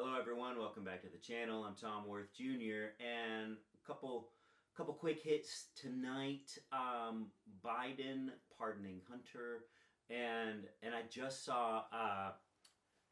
Hello everyone, welcome back to the channel. I'm Tom Worth Jr. and a couple quick hits tonight. Biden pardoning Hunter, and I just saw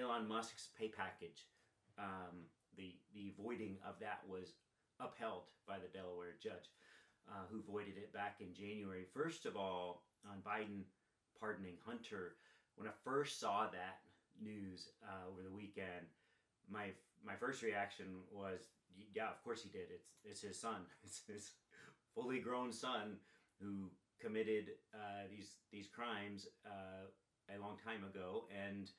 Elon Musk's pay package. The voiding of that was upheld by the Delaware judge who voided it back in January. First of all, on Biden pardoning Hunter, when I first saw that news over the weekend, my first reaction was, yeah, of course he did. It's his son. It's his fully grown son who committed these crimes a long time ago, and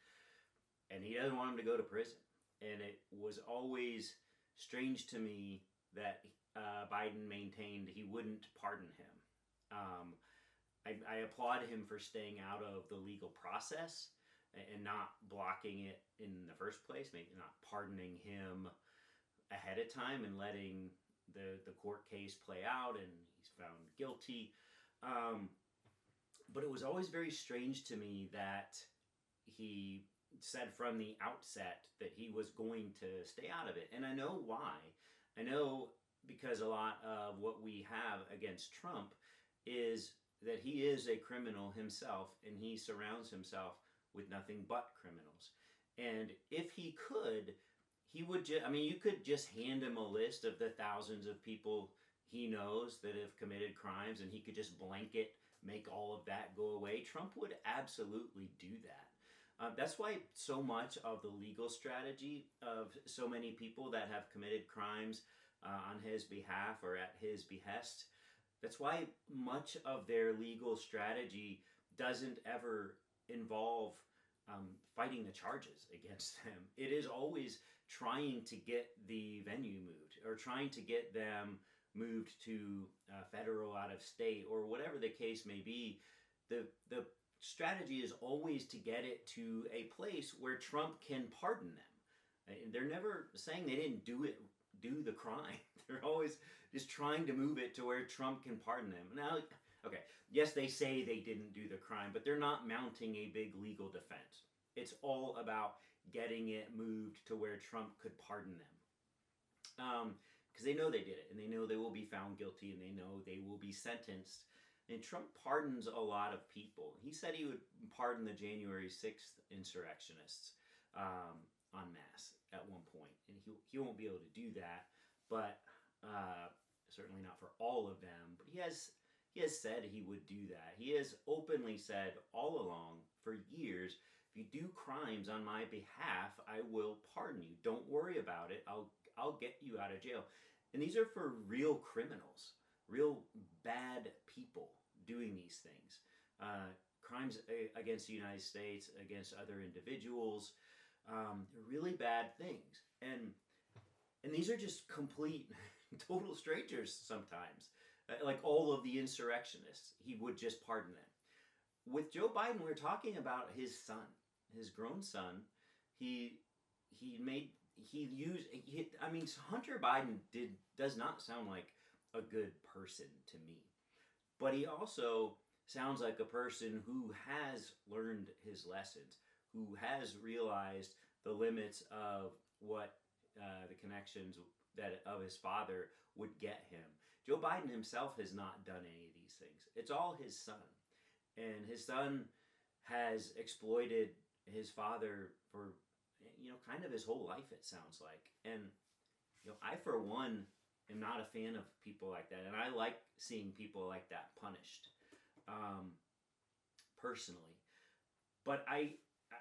he doesn't want him to go to prison. And it was always strange to me that Biden maintained he wouldn't pardon him. I applaud him for staying out of the legal process and not blocking it in the first place, maybe not pardoning him ahead of time and letting the court case play out and he's found guilty. But it was always very strange to me that he said from the outset that he was going to stay out of it. And I know why. I know because a lot of what we have against Trump is that he is a criminal himself and he surrounds himself with nothing but criminals. And if he could, he would just, you could just hand him a list of the thousands of people he knows that have committed crimes and he could just blanket make all of that go away. Trump would absolutely do that. That's why so much of the legal strategy of so many people that have committed crimes on his behalf or at his behest, that's why much of their legal strategy doesn't ever involve fighting the charges against them. It is always trying to get the venue moved or trying to get them moved to federal, out of state, or whatever the case may be. The strategy is always to get it to a place where Trump can pardon them. They're never saying they didn't do the crime. They're always just trying to move it to where Trump can pardon them. Now, okay, yes, they say they didn't do the crime, but they're not mounting a big legal defense. It's all about getting it moved to where Trump could pardon them. Because they know they did it, and they know they will be found guilty, and they know they will be sentenced. And Trump pardons a lot of people. He said he would pardon the January 6th insurrectionists en masse at one point. And he won't be able to do that, but certainly not for all of them. But he has said he would do that. He has openly said all along for years, if you do crimes on my behalf, I will pardon you. Don't worry about it. I'll get you out of jail. And these are for real criminals, real bad people doing these things. Crimes against the United States, against other individuals. They're really bad things. And these are just complete, total strangers sometimes. Like all of the insurrectionists, he would just pardon them. With Joe Biden, we're talking about his son, his grown son. Hunter Biden does not sound like a good person to me. But he also sounds like a person who has learned his lessons, who has realized the limits of what the connections that of his father would get him. Joe Biden himself has not done any of these things. It's all his son. And his son has exploited his father for, kind of his whole life, it sounds like. And, I, for one, am not a fan of people like that. And I like seeing people like that punished, personally. But I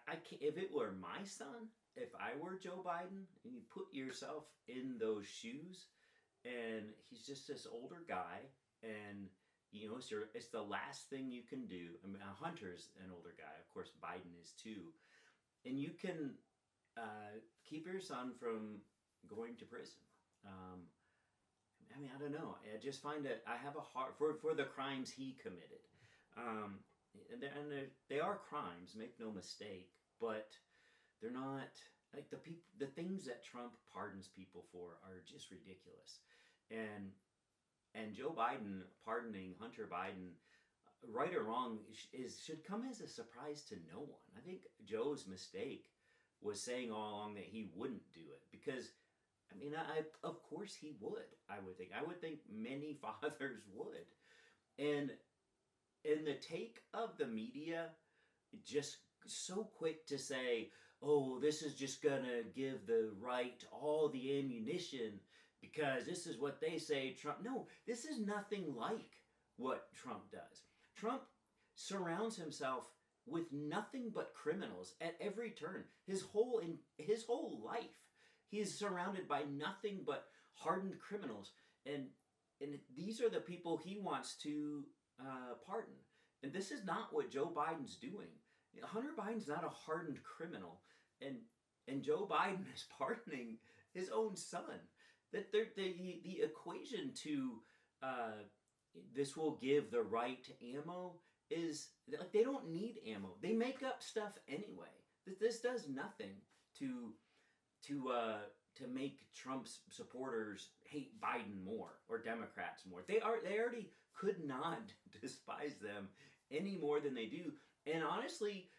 can't, if it were my son, if I were Joe Biden, and you put yourself in those shoes, and he's just this older guy, and it's the last thing you can do. Hunter's an older guy, of course. Biden is too, and you can keep your son from going to prison. I don't know. I just find I have a heart for the crimes he committed, and they are crimes. Make no mistake, but they're not like the things that Trump pardons people for are just ridiculous. And Joe Biden pardoning Hunter Biden, right or wrong, should come as a surprise to no one. I think Joe's mistake was saying all along that he wouldn't do it because I mean, I of course he would. I would think many fathers would, and the take of the media just so quick to say, "Oh, this is just gonna give the right all the ammunition because this is what they say." Trump, no, this is nothing like what Trump does. Trump surrounds himself with nothing but criminals at every turn. His whole life, he is surrounded by nothing but hardened criminals, and these are the people he wants to pardon. And this is not what Joe Biden's doing. Hunter Biden's not a hardened criminal, and Joe Biden is pardoning his own son. That the equation to this will give the right to ammo is like they don't need ammo. They make up stuff anyway. This does nothing to make Trump's supporters hate Biden more or Democrats more. They already could not despise them any more than they do. And honestly,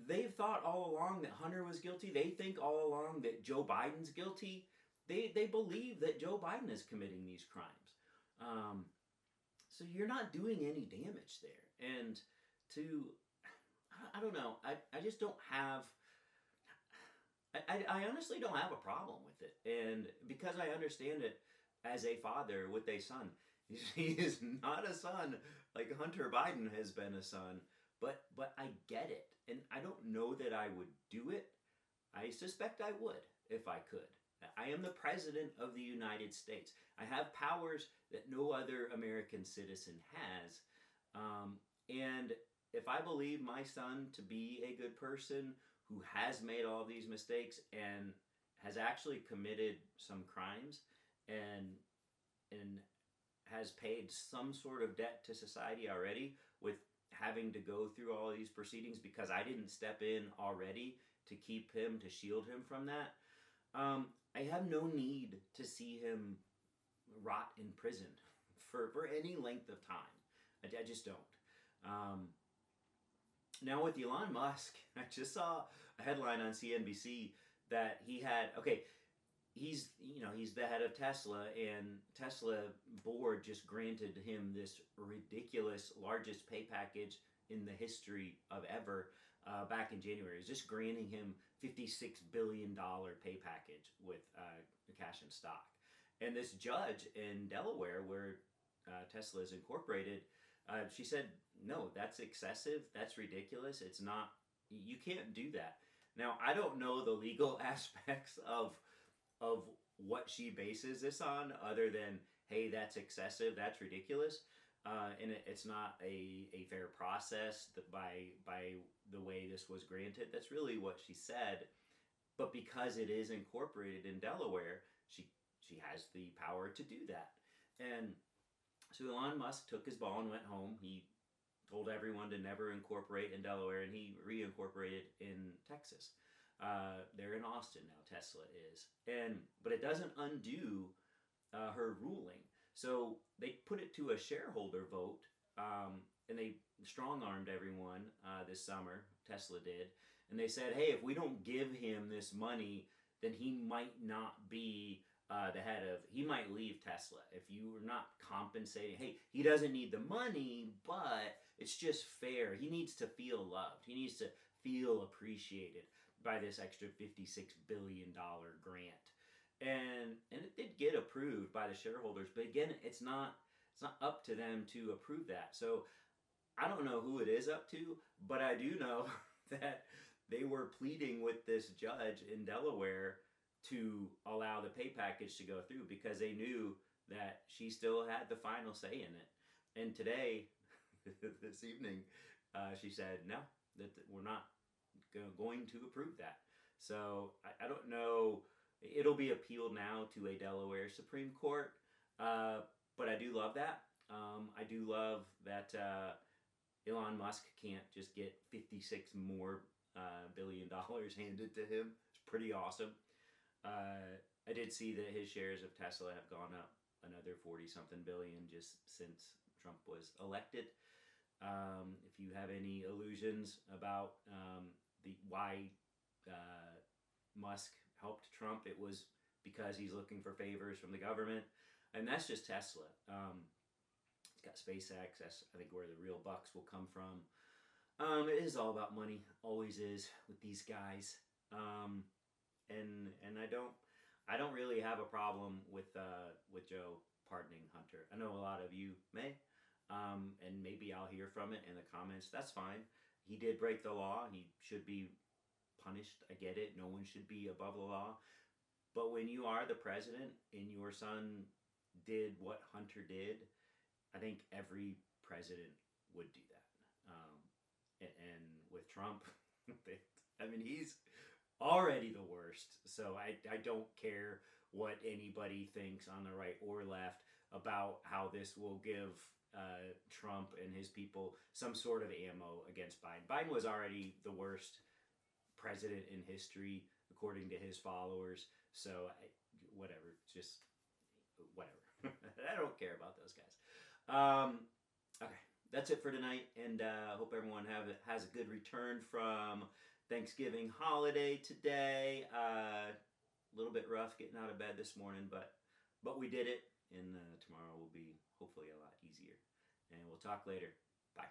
they've thought all along that Hunter was guilty. They think all along that Joe Biden's guilty. They believe that Joe Biden is committing these crimes. So you're not doing any damage there. And I don't know. I just don't have. I honestly don't have a problem with it. And because I understand it as a father with a son, he is not a son like Hunter Biden has been a son, but I get it. And I don't know that I would do it. I suspect I would if I could. I am the president of the United States. I have powers that no other American citizen has. And if I believe my son to be a good person who has made all these mistakes and has actually committed some crimes and has paid some sort of debt to society already with having to go through all these proceedings because I didn't step in already to keep him, to shield him from that, I have no need to see him rot in prison for any length of time. I just don't. Now with Elon Musk, I just saw a headline on CNBC that he had, he's the head of Tesla, and Tesla board just granted him this ridiculous largest pay package in the history of ever back in January. It's just granting him $56 billion pay package with cash and stock. And this judge in Delaware, where Tesla is incorporated, she said, no, that's excessive. That's ridiculous. It's not, you can't do that. Now, I don't know the legal aspects of what she bases this on other than, hey, that's excessive, that's ridiculous. And it's not a fair process by the way this was granted. That's really what she said. But because it is incorporated in Delaware, she has the power to do that. And so Elon Musk took his ball and went home. He told everyone to never incorporate in Delaware, and he reincorporated in Texas. They're in Austin now, Tesla is. But it doesn't undo her ruling. So they put it to a shareholder vote, and they strong-armed everyone this summer, Tesla did. And they said, hey, if we don't give him this money, then he might not be he might leave Tesla. If you are not compensating, hey, he doesn't need the money, but it's just fair. He needs to feel loved. He needs to feel appreciated by this extra $56 billion grant. And it did get approved by the shareholders, but again, it's not up to them to approve that. So I don't know who it is up to, but I do know that they were pleading with this judge in Delaware to allow the pay package to go through because they knew that she still had the final say in it. And today, this evening, she said, no, that we're not going to approve that. So I don't know. It'll be appealed now to a Delaware Supreme Court, but I do love that. I do love that Elon Musk can't just get $56 more billion handed to him. It's pretty awesome. I did see that his shares of Tesla have gone up another 40-something billion just since Trump was elected. If you have any illusions about why Musk helped Trump, it was because he's looking for favors from the government. And that's just Tesla. It's got SpaceX. That's, I think, where the real bucks will come from. It is all about money. Always is with these guys. And I don't really have a problem with Joe pardoning Hunter. I know a lot of you may, and maybe I'll hear from it in the comments. That's fine. He did break the law. He should be punished. I get it. No one should be above the law. But when you are the president and your son did what Hunter did, I think every president would do that. And with Trump, I mean, he's already the worst. So I don't care what anybody thinks on the right or left about how this will give Trump and his people some sort of ammo against Biden. Biden was already the worst president in history, according to his followers. So whatever, just whatever. I don't care about those guys. Okay, that's it for tonight, and hope everyone has a good return from Thanksgiving holiday today. A little bit rough getting out of bed this morning, but we did it, and tomorrow will be hopefully a lot easier. And we'll talk later. Bye.